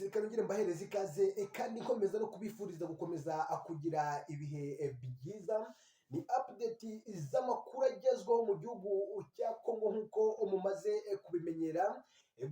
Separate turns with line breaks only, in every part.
reka nongere mbahereze ikaze kandi nkomeza no kubifuriza gukomeza kugira ibihe byiza. Ni update z'amakuru agezweho mu gihugu cya Kongo nk'uko mumaze kubimenyera.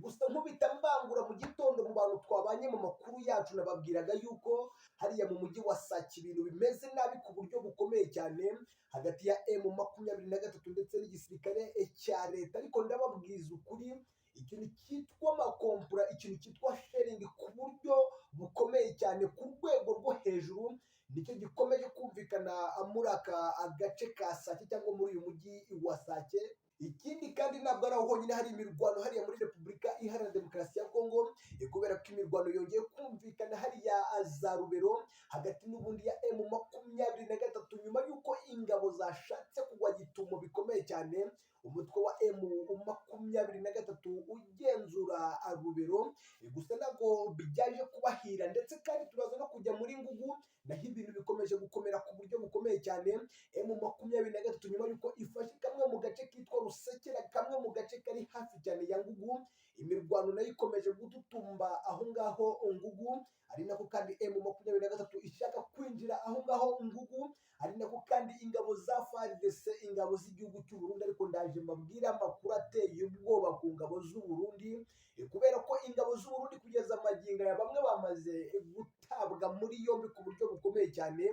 Gusa nkubita mbangura mu gitondo mu bantu twabanye mu makuru yacu nababwiraga yuko hariya mu mujyi wa Sake ibintu bimeze nabi ku buryo bukomeye cyane hagati ya M23 ndetse n'igisirikare cya leta, ariko ndababwiza ukuri ikintu cyitwa amakompura, ikintu cyitwa sharing ku buryo bukomeye cyane ku rwego rwo hejuru nicyo gikomeje kumvikana muri aka agace ka Sake cyangwa muri uyu mujyi wa Sake. Ikindi kandi ntabwo ari aho honyine hari imirwano hariya muri Repubulika Iharanira Demokarasi ya Kongo, kubera ko imirwano yongeye kumvikana hariya za Rubero hagati n'ubundi ya M23 nyuma y'uko ingabo zashatse kugwa gitumo bikomeye cyane umutwe wa M23 ugenzura Rubero. Gusa ntabwo bijyaje kubahira, ndetse kandi turaza no kujya muri Ngugu naho ibintu bikomeje gukomera ku buryo bukomeye cyane. M23 nyuma y'uko ifashe kamwe mu gace kitwa Rusekera, kamwe mu gace kari hafi cyane ya Ngugu, imirwano nayo ikomeje gututumba aho ngaho Ngugu, ari nako kandi M23 ishaka kwinjira aho ngaho Ngugu, ari nako kandi ingabo za FARDC, ingabo z'igihugu cy'u Burundi. Ariko ndaje mbabwira amakuru ateye ubwoba ku ngabo z'u Burundi, kubera ko ingabo z'u Burundi kugeza magingo ya bamwe bamaze gutabwa muri yombi ku buryo bukomeye cyane.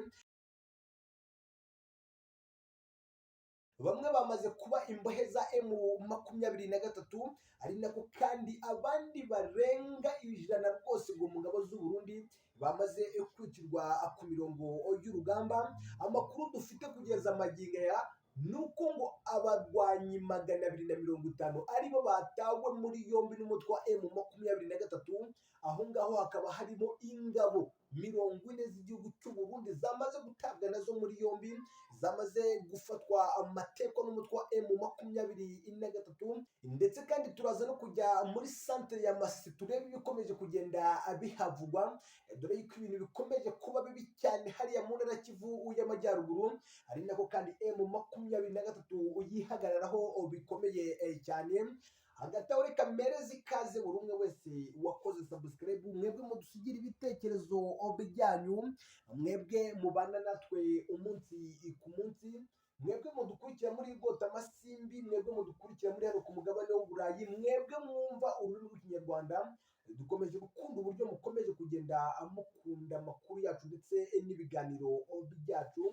Bamwe bamaze kuba imbohe za M23, ari nako kandi abandi barenga 100 rwose ngo mu ngabo z'u Burundi bamaze kwicirwa ku mirongo y'urugamba. Amakuru dufite kugeza magingo ya nuko ngo abarwanyi 250 aribo batawe muri yombi n'umutwe wa M23. Aho ngaho hakaba harimo ingabo 40 z'igihugu cy'u Burundi zamaze gutabwa nazo muri yombi, zamaze gufatwa amateko n'umutwe wa M23. Ndetse kandi turaza no kujya muri centre ya Masisi turebe ibikomeje kugenda bihavugwa, dore yuko ibintu bikomeje kuba bibi cyane hariya mu ntara Kivu y'Amajyaruguru, ari nako kandi M23 yihagararaho bikomeye cyane. Hagati aho reka mpereze ikaze buri umwe wese wakoze subscribe, mwebwe mudusigira ibitekerezo byanyu, mwebwe mubana natwe umunsi ku munsi, mwebwe mudukurikira muri Gota Masimbi, mwebwe mudukurikira muri hano ku mugabane w'Uburayi, mwebwe mwumva ururimi rw'Ikinyarwanda. Dukomeje gukunda uburyo mukomeje kugenda mukunda amakuru yacu ndetse n'ibiganiro byacu.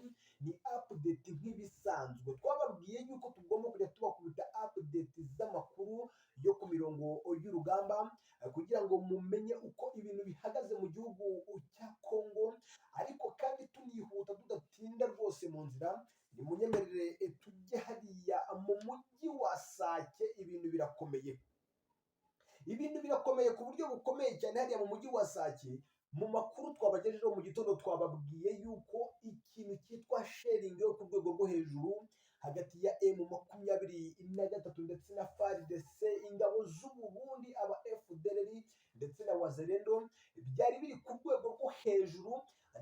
Ni update nk'ibisanzwe, twababwiye yuko tugomba kujya tubakubita update z'amakuru yo ku mirongo y'urugamba kugira ngo mumenye uko ibintu bihagaze mu gihugu cya Kongo. Ariko kandi tunihuta tudatinda rwose mu nzira, nimunyemerere tujye hariya mu mujyi wa Sake. Ibintu birakomeye ku buryo bukomeye cyane hariya mu mujyi wa Sake. Mu makuru twabagejejeho mu gitondo twababwiye yuko ikintu cyitwa sharing yo ku rwego rwo hejuru hagati ya M23 ndetse na FARDC, ingabo z'u Burundi, aba FDLR ndetse na Wazalendo byari biri ku rwego rwo hejuru.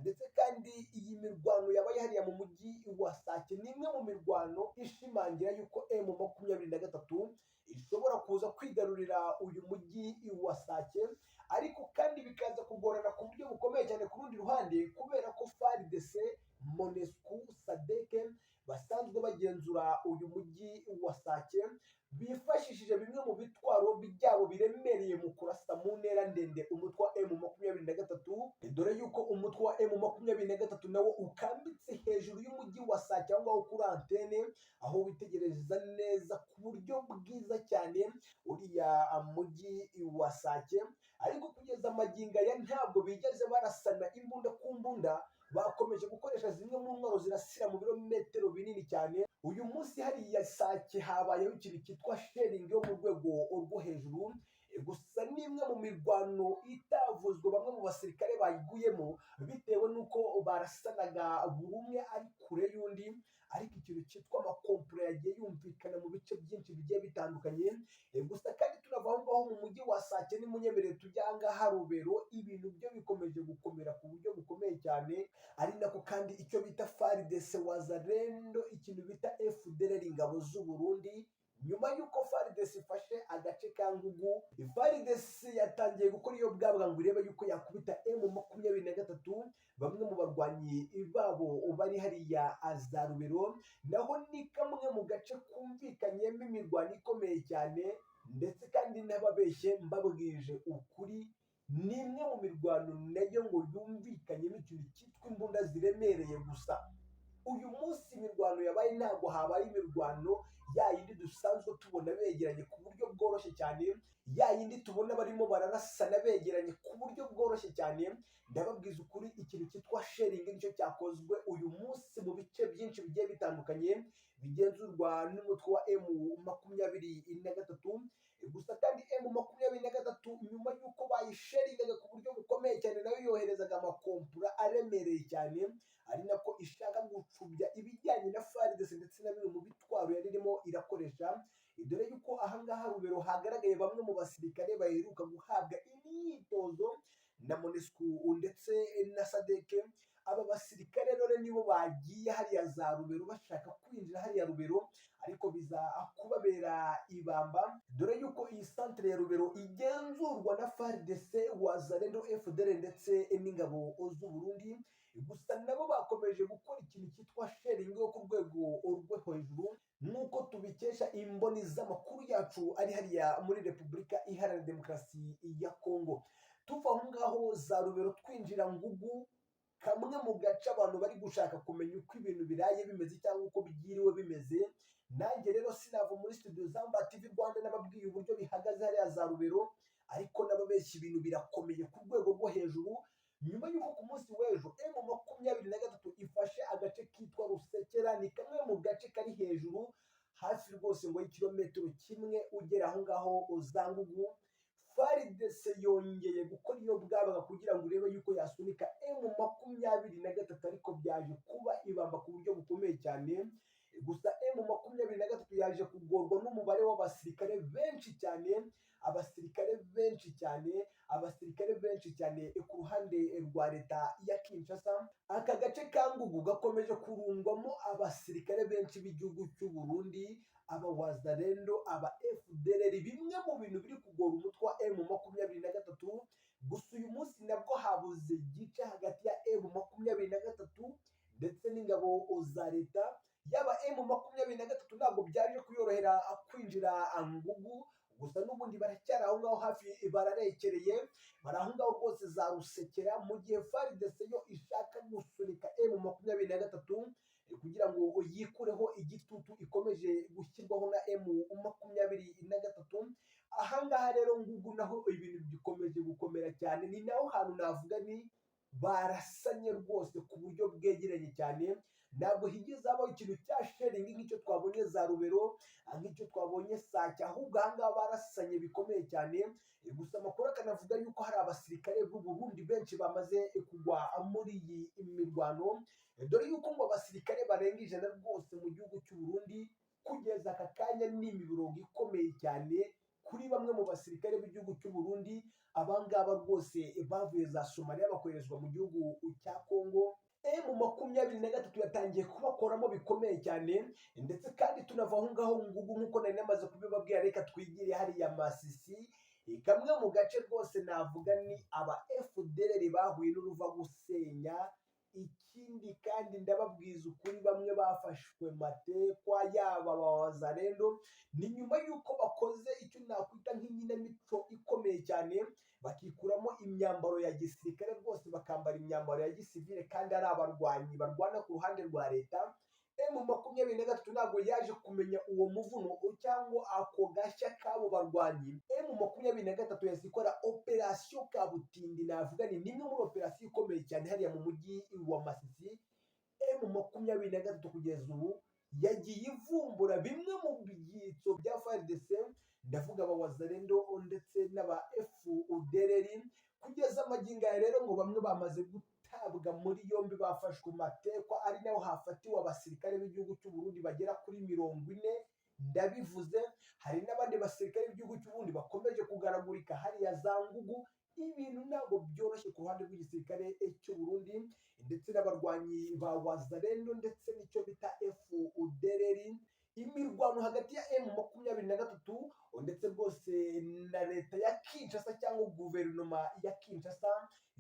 Ndetse kandi iyi mirwano yabaye hariya mu mujyi wa Sake ni imwe mu mirwano ishimangira yuko M23 ishobora kuza kwigarurira uyu mujyi wa Sake, ariko kandi bikaza kugorana ku buryo bukomeye cyane ku rundi ruhande, kubera ko FARDC, MONUSCO, SADC basanzwe bagenzura uyu mujyi wa Sake, bifashishije bimwe mu bitwaro byabo biremereye mu kurasa mu ntera ndende umutwe wa M23, dore yuko umutwe wa M23 nawo ukambitse hejuru y'umujyi wa Sake aho ngaho kuri antene, aho witegereza neza ku buryo bwiza cyane uriya mujyi wa Sake. Ariko kugeza magingo aya ntabwo bigeze barasana imbunda ku mbunda, bakomeje gukoresha zimwe mu ntwaro zirasira mu birometero binini cyane. Uyu munsi hariya Sake habayeho ikintu cyitwa sharing yo mu rwego rwo hejuru. Gusa ni imwe mu mirwano itavuzwe bamwe mu basirikare bayiguyemo bitewe n'uko barasanaga buri umwe ari kure y'undi, ariko ikintu cyitwa amakompura yagiye yumvikana mu bice byinshi bigiye bitandukanye. Gusa kandi tunava aho ngaho mu mujyi wa Sake, nimunyemerere tujya aha ngaha Rubero, ibintu byo bikomeje gukomera ku buryo bukomeye cyane, ari nako kandi icyo bita FARDC, Wazalendo, ikintu bita FDLR, ingabo z'u Burundi nyuma y'uko FARDC ifashe agace ka Ngugu, FARDC yatangiye gukora iyo bwabwa ngo irebe yuko yakubita M23, bamwe mu barwanyi babo bari hariya za Rubero, naho ni kamwe mu gace kumvikanyemo imirwano ikomeye cyane, ndetse kandi n'ababeshye mbabwije ukuri, ni imwe mu mirwano nayo ngo yumvikanyemo ikintu cyitwa imbunda ziremereye gusa. Uyu munsi imirwano yabaye ntabwo habaye imirwano ya yindi dusanzwe tubona begeranye ku buryo bworoshye cyane, ya yindi tubona barimo bararasana begeranye ku buryo bworoshye cyane. Ndababwiza ukuri, ikintu cyitwa sharing nicyo cyakozwe uyu munsi mu bice byinshi bigiye bitandukanye bigenzurwa n'umutwe wa M23. Gusa kandi M23 nyuma y'uko bayisharingaga ku buryo bukomeye cyane, nayo yoherezaga amakompura aremereye cyane, ari nako ishaka gucubya ibijyanye na FARDC ndetse na bimwe mu bitwaro yari irimo irakoresha, dore yuko ahangaha Rubero hagaragaye bamwe mu basirikare baheruka guhabwa imyitozo na MONUSCO ndetse na SADC. Aba basirikare rero nibo bagiye hariya za Rubero bashaka kwinjira hariya Rubero, ariko biza kubabera ibamba, dore yuko iyi santere ya Rubero igenzurwa na FARDC, Wazalendo, FDL ndetse n'ingabo z'u Burundi. Gusa nabo bakomeje gukora ikintu cyitwa sharing yo ku rwego rwo hejuru, nk'uko tubikesha imboni z'amakuru yacu ari hariya muri Repubulika Iharanira Demokarasi ya Kongo. Tuva aho ngaho za Rubero twinjira Ngugu, kamwe mu gace abantu bari gushaka kumenya uko ibintu biraye bimeze cyangwa uko byiriwe bimeze. Nanjye rero sinava muri studio za Mba TV Rwanda nababwiye uburyo bihagaze hariya za Rubero, ariko n'ababeshya ibintu birakomeye ku rwego rwo hejuru. Nyuma y'uko ku munsi w'ejo M23 ifashe agace kitwa Rusekera, ni kamwe mu gace kari hejuru hafi rwose ngo y'ikilometero kimwe ugera aho ngaho za Ngugu, FARDC yongeye gukora iyo bwabaga kugira ngo urebe yuko yasunika M23, ariko byaje kuba ibamba ku buryo bukomeye cyane. Gusa M23 yaje kugorwa n'umubare w'abasirikare benshi cyane, abasirikare benshi cyane ku ruhande rwa leta ya Kinshasa. Aka gace ka Ngugu gakomeje kurundwamo abasirikare benshi b'igihugu cy'u Burundi, aba Wazalendo, aba FDLR, bimwe mu bintu biri kugora umutwe wa M23. Gusa uyu munsi nabwo habuze gice hagati ya M23 ndetse n'ingabo za leta. Yaba M23 ntabwo byaje kuyorohera kwinjira Ngugu, gusa n'ubundi baracyari aho ngaho hafi, bararekereye, bari aho ngaho rwose za Rusekera, mu gihe FARDC yo ishaka gusunika M23 kugira ngo yikureho igitutu ikomeje gushyirwaho na M23. Ahangaha rero Ngugu naho ibintu bikomeje gukomera cyane, ni naho hantu navuga ni barasanye rwose ku buryo bwegeranye cyane. Ntabwo higeze habaho ikintu cya sharing nk'icyo twabonye za Rubero, nk'icyo twabonye Sake, ahubwo ahangaha barasanye bikomeye cyane. Gusa amakuru akanavuga yuko hari abasirikare b'u Burundi benshi bamaze kugwa muri iyi mirwano, dore yuko ngo abasirikare barenga 100 rwose mu gihugu cy'u Burundi kugeza aka kanya. Ni imirongo ikomeye cyane kuri bamwe mu basirikare b'igihugu cy'u Burundi. Abangaba rwose bavuye za Somalia bakoherezwa mu gihugu cya Kongo. M23 yatangiye kubakoramo bikomeye cyane, ndetse kandi tunava aho ngaho Ngugu nk'uko nari namaze kubibabwira, reka twigire hariya Masisi, kamwe mu gace rwose navuga ni aba FDLR bahuye n'uruva gusenya. Ikindi kandi ndababwiza ukuri, bamwe bafashwe matekwa, yaba Wazalendo, ni nyuma y'uko bakoze icyo nakwita nk'inkinamico ikomeye cyane, bakikuramo imyambaro ya gisirikare rwose bakambara imyambaro ya gisivile, kandi ari abarwanyi barwana ku ruhande rwa leta. M23 ntabwo yaje kumenya uwo muvuno cyangwa ako gashya k'abo barwanyi. M23 yazikora operasiyo Kabutindi, navuga ni nimwe muri operasiyo ikomeye cyane hariya mu mujyi wa Masisi. M23 kugeza ubu yagiye ivumbura bimwe mu byitso bya FARDC, ndavuga aba Wazalendo ndetse n'aba FDLR. Kugeza amagingo aya rero ngo bamwe bamaze gutabwa muri yombi, bafashwe matekwa, ari naho hafatiwe abasirikare b'igihugu cy'u Burundi bagera kuri 40. Ndabivuze, hari n'abandi basirikare b'igihugu cy'u Burundi bakomeje kugaragurika hariya za Ngugu. Ibintu ntabwo byoroshye ku ruhande rw'igisirikare cy'u Burundi ndetse n'abarwanyi ba Wazalendo ndetse n'icyo bita FDLR. imirwano hagati ya M23 ndetse rwose na leta ya Kinshasa cyangwa guverinoma ya Kinshasa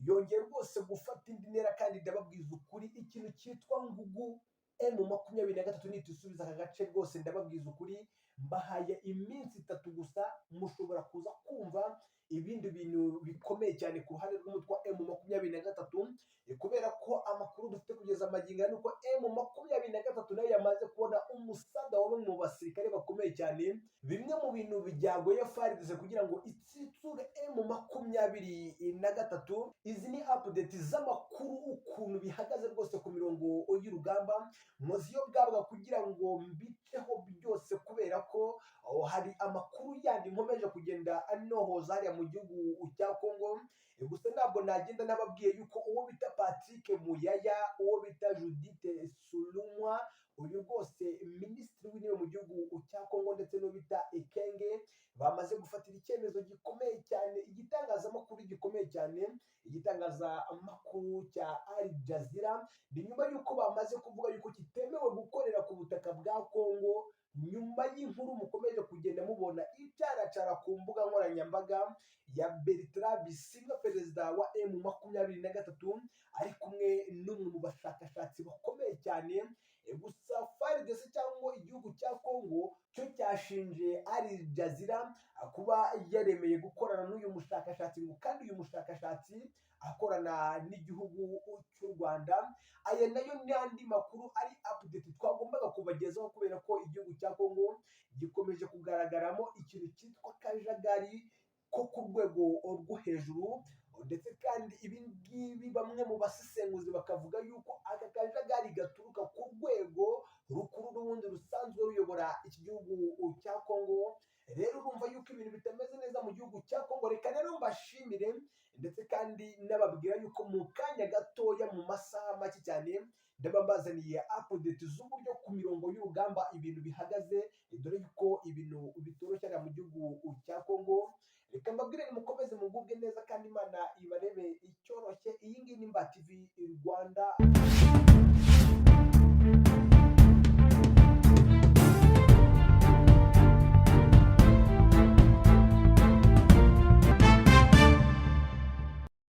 yongeye rwose gufata indi ntera, kandi ndababwiza ukuri ikintu cyitwa ngugu M23 nitusubiza aka gace rwose ndababwiza ukuri, mbahaye iminsi 3 gusa mushobora kuza kumva ibindi bintu bikomeye cyane ku ruhande rw'umutwe wa M23, kubera ko amakuru dufite kugeza amagingo ni uko M23 nayo yamaze kubona umusada wa bamwe mu basirikare bakomeye cyane. Bimwe mu bintu byagoye FARDC kugira ngo itsitsure M23, izi ni update z'amakuru ukuntu bihagaze rwose ku mirongo y'urugamba, muziyo bwabwa kugira ngo mbiteho byose, kubera ko hari amakuru yandi nkomeje kugenda anohoza hariya mu gihugu cya Congo. Gusa ntabwo nagenda nababwiye yuko uwo bita Patrick Muyaya, uwo bita Judith Sulumwa, uyu rwose minisitiri w'intebe mu gihugu cya Congo, ndetse n'uwo bita Ekenge, bamaze gufatira icyemezo gikomeye cyane igitangazamakuru gikomeye cyane, igitangazamakuru cya Al Jazeera, ni nyuma y'uko bamaze kuvuga yuko kitemewe gukorera ku butaka bwa Congo, nyuma y'inkuru mukomeje kugenda mubona icaracara ku mbuga nkoranyambaga ya Bertrand Bisimwa, perezida wa M23, ari kumwe n'umwe mu bashakashatsi bakomeye cyane. Gusa FARDC cyangwa igihugu cya Congo cyo cyashinje Al Jazeera kuba yaremeye gukorana n'uyu mushakashatsi, kandi uyu mushakashatsi akorana n'igihugu cy'u Rwanda. Aya nayo n'andi makuru ari update twagombaga kubagezaho, kubera ko igihugu cya Congo gikomeje kugaragaramo ikintu cyitwa kajagari ko ku rwego rwo hejuru, ndetse kandi ibi ngibi bamwe mu basesenguzi bakavuga yuko aka kajagari gaturuka ku rwego rukuru n'ubundi rusanzwe ruyobora iki gihugu cya Congo. Rero urumva yuko ibintu bitameze neza mu gihugu cya Congo. Reka rero mbashimire, ndetse kandi nababwira yuko mu kanya gatoya, mu masaha make cyane, ndaba mbazaniye update z'uburyo ku mirongo y'urugamba ibintu bihagaze, dore yuko ibintu bitoroshye mu gihugu cya Congo. Reka mbabwire mukomeze mugubwe neza, kandi Imana ibarebe icyoroshye. Iyi ngiyi ni Mba TV Rwanda.